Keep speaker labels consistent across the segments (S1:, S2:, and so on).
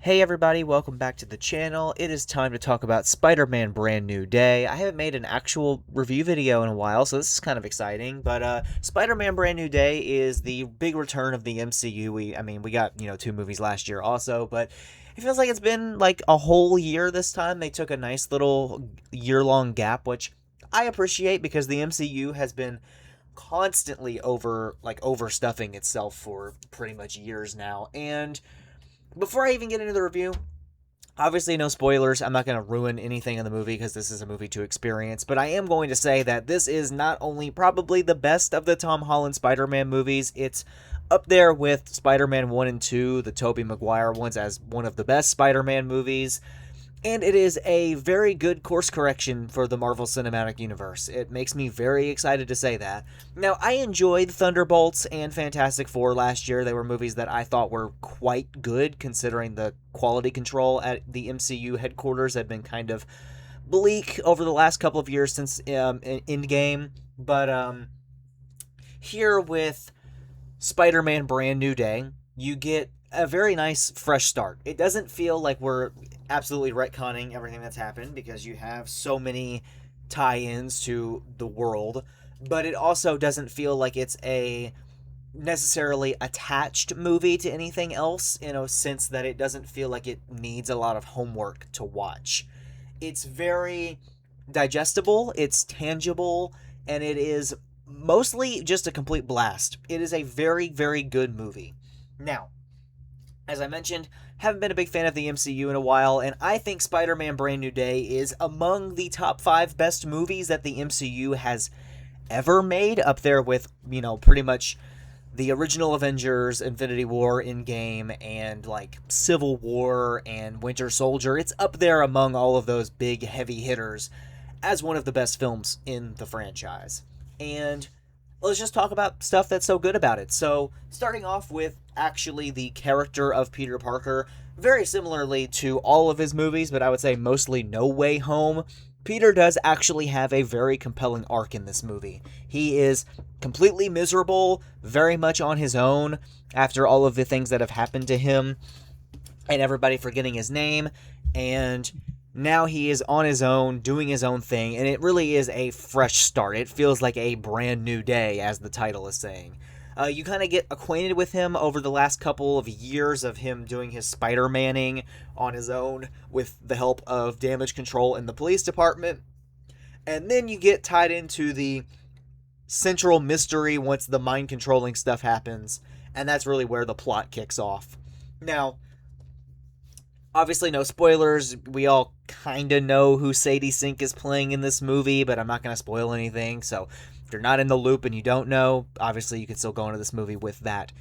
S1: Hey everybody, welcome back to the channel. It is time to talk about Spider-Man Brand New Day. I haven't made an actual review video in a while, so this is kind of exciting, but Spider-Man Brand New Day is the big return of the MCU. We got, two movies last year also, but it feels like it's been like a whole year this time. They took a nice little year-long gap, which I appreciate because the MCU has been constantly overstuffing itself for pretty much years now. And before I even get into the review, obviously no spoilers. I'm not going to ruin anything in the movie because this is a movie to experience, but I am going to say that this is not only probably the best of the Tom Holland Spider-Man movies, it's up there with Spider-Man 1 and 2, the Tobey Maguire ones, as one of the best Spider-Man movies. And it is a very good course correction for the Marvel Cinematic Universe. It makes me very excited to say that. Now, I enjoyed Thunderbolts and Fantastic Four last year. They were movies that I thought were quite good, considering the quality control at the MCU headquarters had been kind of bleak over the last couple of years since Endgame. But here with Spider-Man Brand New Day, you get a very nice fresh start. It doesn't feel like we're absolutely retconning everything that's happened because you have so many tie-ins to the world, but it also doesn't feel like it's a necessarily attached movie to anything else in a sense that it doesn't feel like it needs a lot of homework to watch. It's very digestible, it's tangible, and it is mostly just a complete blast. It is a very, very good movie. Now, as I mentioned, haven't been a big fan of the MCU in a while, and I think Spider-Man Brand New Day is among the top 5 best movies that the MCU has ever made, up there with, pretty much the original Avengers, Infinity War, Endgame, and like Civil War and Winter Soldier. It's up there among all of those big heavy hitters as one of the best films in the franchise. And let's just talk about stuff that's so good about it. So, starting off with actually the character of Peter Parker, very similarly to all of his movies, but I would say mostly No Way Home, Peter does actually have a very compelling arc in this movie. He is completely miserable, very much on his own after all of the things that have happened to him and everybody forgetting his name, and now he is on his own, doing his own thing, and it really is a fresh start. It feels like a brand new day, as the title is saying. You kind of get acquainted with him over the last couple of years of him doing his Spider-Manning on his own with the help of Damage Control in the police department. And then you get tied into the central mystery once the mind controlling stuff happens, and that's really where the plot kicks off. Now, obviously, no spoilers. We all kind of know who Sadie Sink is playing in this movie, but I'm not going to spoil anything. So, if you're not in the loop and you don't know, obviously, you can still go into this movie with that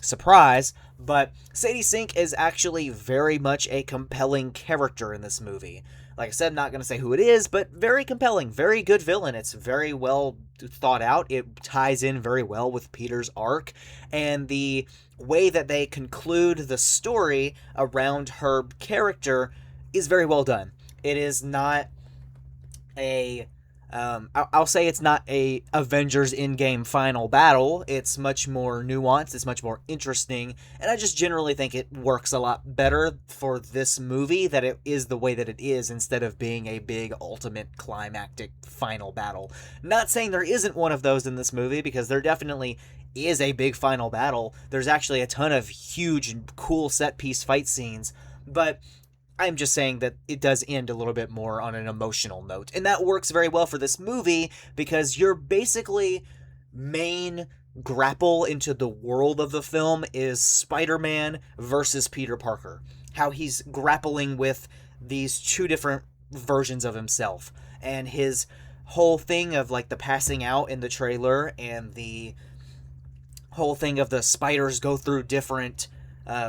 S1: surprise. But Sadie Sink is actually very much a compelling character in this movie. Like I said, I'm not going to say who it is, but very compelling, very good villain. It's very well thought out. It ties in very well with Peter's arc, and the way that they conclude the story around her character is very well done. It is not a I'll say it's not a Avengers Endgame final battle. It's much more nuanced. It's much more interesting, and I just generally think it works a lot better for this movie that it is the way that it is instead of being a big ultimate climactic final battle. Not saying there isn't one of those in this movie, because there definitely is a big final battle. There's actually a ton of huge and cool set piece fight scenes, but I'm just saying that it does end a little bit more on an emotional note. And that works very well for this movie because your basically main grapple into the world of the film is Spider-Man versus Peter Parker. How he's grappling with these two different versions of himself. And his whole thing of like the passing out in the trailer and the whole thing of the spiders go through different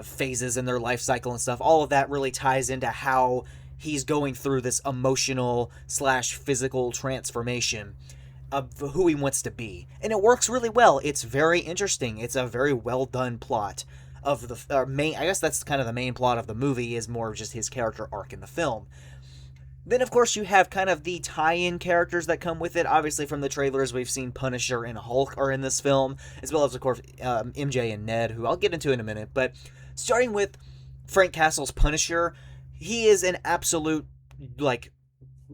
S1: phases in their life cycle and stuff, all of that really ties into how he's going through this emotional slash physical transformation of who he wants to be. And it works really well. It's very interesting. It's a very well done plot of the main, I guess that's kind of the main plot of the movie, is more of just his character arc in the film. Then, of course, you have kind of the tie-in characters that come with it. Obviously, from the trailers, we've seen Punisher and Hulk are in this film, as well as, of course, MJ and Ned, who I'll get into in a minute. But starting with Frank Castle's Punisher, he is an absolute, like,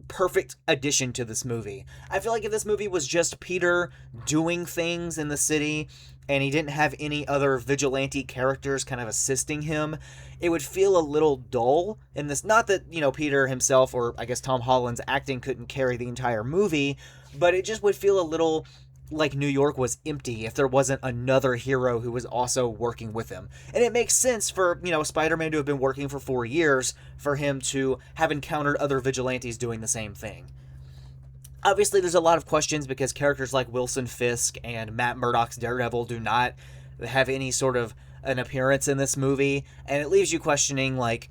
S1: perfect addition to this movie. I feel like if this movie was just Peter doing things in the city and he didn't have any other vigilante characters kind of assisting him, it would feel a little dull in this. Not that, Peter himself, or I guess Tom Holland's acting, couldn't carry the entire movie, but it just would feel a little like New York was empty if there wasn't another hero who was also working with him. And it makes sense for, Spider-Man to have been working for 4 years for him to have encountered other vigilantes doing the same thing. Obviously, there's a lot of questions because characters like Wilson Fisk and Matt Murdock's Daredevil do not have any sort of an appearance in this movie, and it leaves you questioning, like,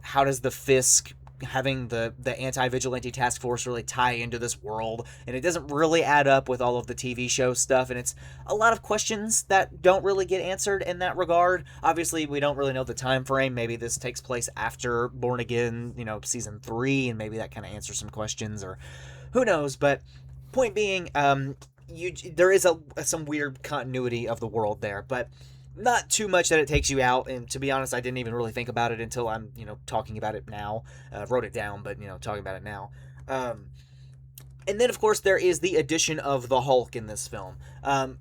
S1: how does the Fisk having the anti-vigilante task force really tie into this world? And it doesn't really add up with all of the TV show stuff, and it's a lot of questions that don't really get answered in that regard. Obviously, we don't really know the time frame. Maybe this takes place after Born Again, season 3, and maybe that kind of answers some questions, or who knows. But point being, there is some weird continuity of the world there, but not too much that it takes you out. And to be honest, I didn't even really think about it until I'm, talking about it now. Wrote it down, but, talking about it now. And then, of course, there is the addition of the Hulk in this film.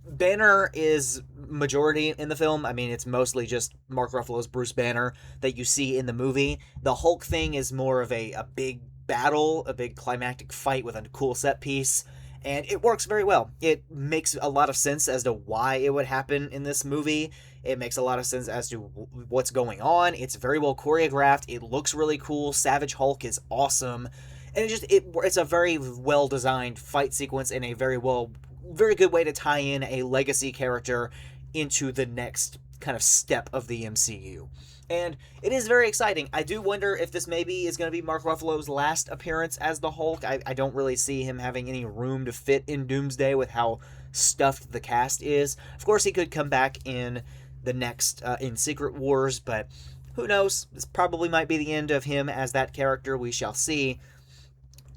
S1: Banner is majority in the film. I mean, it's mostly just Mark Ruffalo's Bruce Banner that you see in the movie. The Hulk thing is more of a big battle, a big climactic fight with a cool set piece. And it works very well. It makes a lot of sense as to why it would happen in this movie. It makes a lot of sense as to what's going on. It's very well choreographed. It looks really cool. Savage Hulk is awesome. And it's a very well designed fight sequence and a very good way to tie in a legacy character into the next kind of step of the MCU. And it is very exciting. I do wonder if this maybe is going to be Mark Ruffalo's last appearance as the Hulk. I don't really see him having any room to fit in Doomsday with how stuffed the cast is. Of course, he could come back in the next, in Secret Wars, but who knows? This probably might be the end of him as that character. We shall see.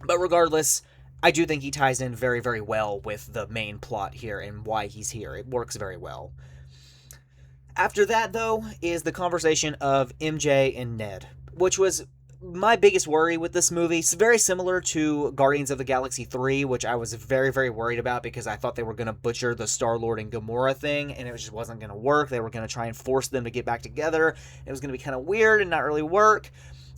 S1: But regardless, I do think he ties in very, very well with the main plot here and why he's here. It works very well. After that, though, is the conversation of MJ and Ned, which was my biggest worry with this movie. It's very similar to Guardians of the Galaxy 3, which I was very, very worried about because I thought they were going to butcher the Star-Lord and Gamora thing, and it just wasn't going to work. They were going to try and force them to get back together. It was going to be kind of weird and not really work.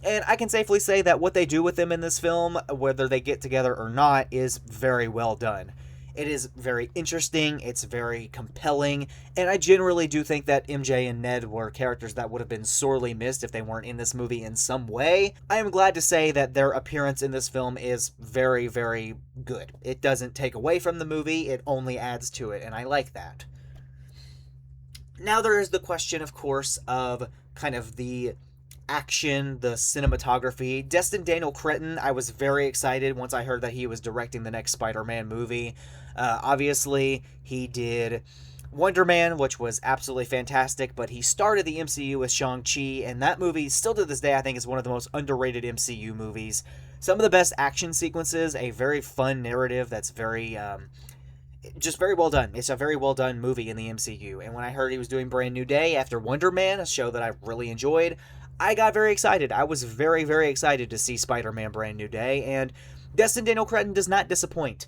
S1: And I can safely say that what they do with them in this film, whether they get together or not, is very well done. It is very interesting, it's very compelling, and I generally do think that MJ and Ned were characters that would have been sorely missed if they weren't in this movie in some way. I am glad to say that their appearance in this film is very, very good. It doesn't take away from the movie, it only adds to it, and I like that. Now there is the question, of course, of kind of the action, the cinematography. Destin Daniel Cretton, I was very excited once I heard that he was directing the next Spider-Man movie. Obviously, he did Wonder Man, which was absolutely fantastic, but he started the MCU with Shang-Chi, and that movie, still to this day, I think is one of the most underrated MCU movies. Some of the best action sequences, a very fun narrative that's very, just very well done. It's a very well done movie in the MCU, and when I heard he was doing Brand New Day after Wonder Man, a show that I really enjoyed, I got very excited. I was very, very excited to see Spider-Man Brand New Day, and Destin Daniel Cretton does not disappoint.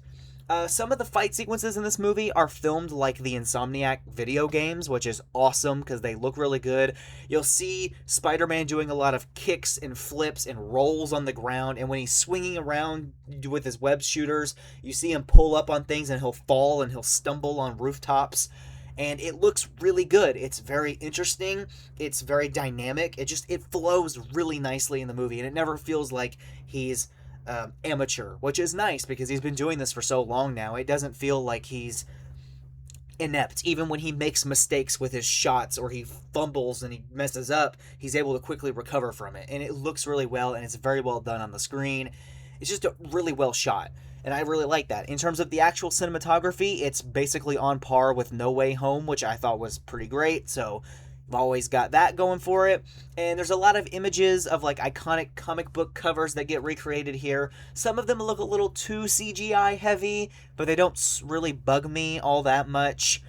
S1: Some of the fight sequences in this movie are filmed like the Insomniac video games, which is awesome because they look really good. You'll see Spider-Man doing a lot of kicks and flips and rolls on the ground, and when he's swinging around with his web shooters, you see him pull up on things and he'll fall and he'll stumble on rooftops. And it looks really good. It's very interesting. It's very dynamic. It flows really nicely in the movie, and it never feels like he's amateur, which is nice because he's been doing this for so long now. It doesn't feel like he's inept. Even when he makes mistakes with his shots or he fumbles and he messes up, he's able to quickly recover from it. And it looks really well, and it's very well done on the screen. It's just really well shot. And I really like that. In terms of the actual cinematography, it's basically on par with No Way Home, which I thought was pretty great. So I've always got that going for it. And there's a lot of images of like iconic comic book covers that get recreated here. Some of them look a little too CGI heavy, but they don't really bug me all that much.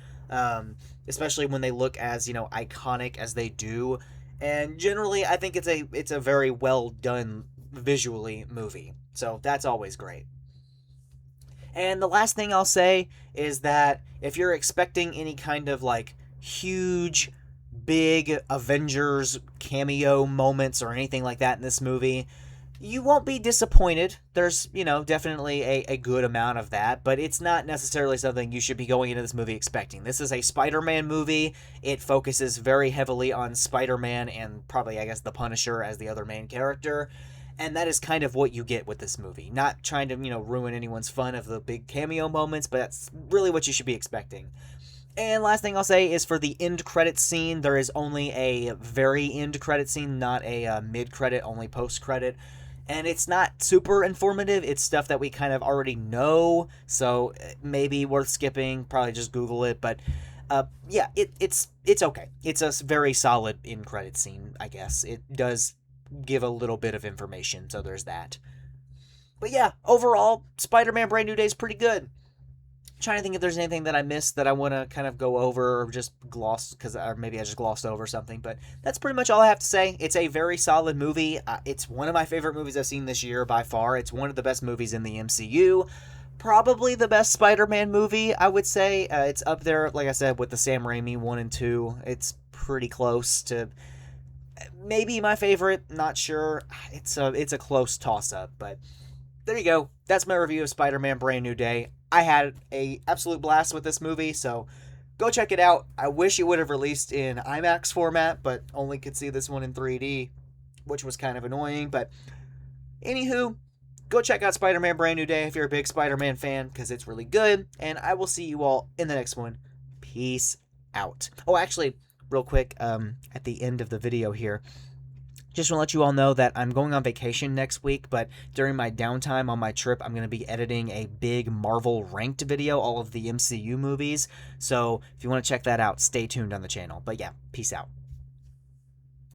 S1: Especially when they look as, iconic as they do. And generally, I think it's a very well done visually movie. So that's always great. And the last thing I'll say is that if you're expecting any kind of like huge, big Avengers cameo moments or anything like that in this movie, you won't be disappointed. There's, definitely a good amount of that, but it's not necessarily something you should be going into this movie expecting. This is a Spider Man movie. It focuses very heavily on Spider Man and probably, I guess, the Punisher as the other main character. And that is kind of what you get with this movie. Not trying to, ruin anyone's fun of the big cameo moments, but that's really what you should be expecting. And last thing I'll say is for the end credit scene, there is only a very end credit scene, not a mid credit, only post credit. And it's not super informative. It's stuff that we kind of already know, so maybe worth skipping. Probably just Google it, but yeah, it's okay. It's a very solid end credit scene, I guess. It does give a little bit of information, so there's that. But yeah, overall, Spider-Man Brand New Day is pretty good. Trying to think if there's anything that I missed that I want to kind of go over or just gloss, or maybe I just glossed over something, but that's pretty much all I have to say. It's a very solid movie. It's one of my favorite movies I've seen this year by far. It's one of the best movies in the MCU. Probably the best Spider-Man movie, I would say. It's up there, like I said, with the Sam Raimi 1 and 2. It's pretty close to maybe my favorite, not sure. It's a close toss-up, but there you go. That's my review of Spider-Man Brand New Day. I had a absolute blast with this movie, so go check it out. I wish it would have released in IMAX format, but only could see this one in 3D, which was kind of annoying. But anywho, go check out Spider-Man Brand New Day if you're a big Spider-Man fan, because it's really good. And I will see you all in the next one. Peace out. Oh, actually, real quick, at the end of the video here, just want to let you all know that I'm going on vacation next week, but during my downtime on my trip, I'm going to be editing a big Marvel ranked video, all of the MCU movies. So if you want to check that out, stay tuned on the channel. But yeah, peace out.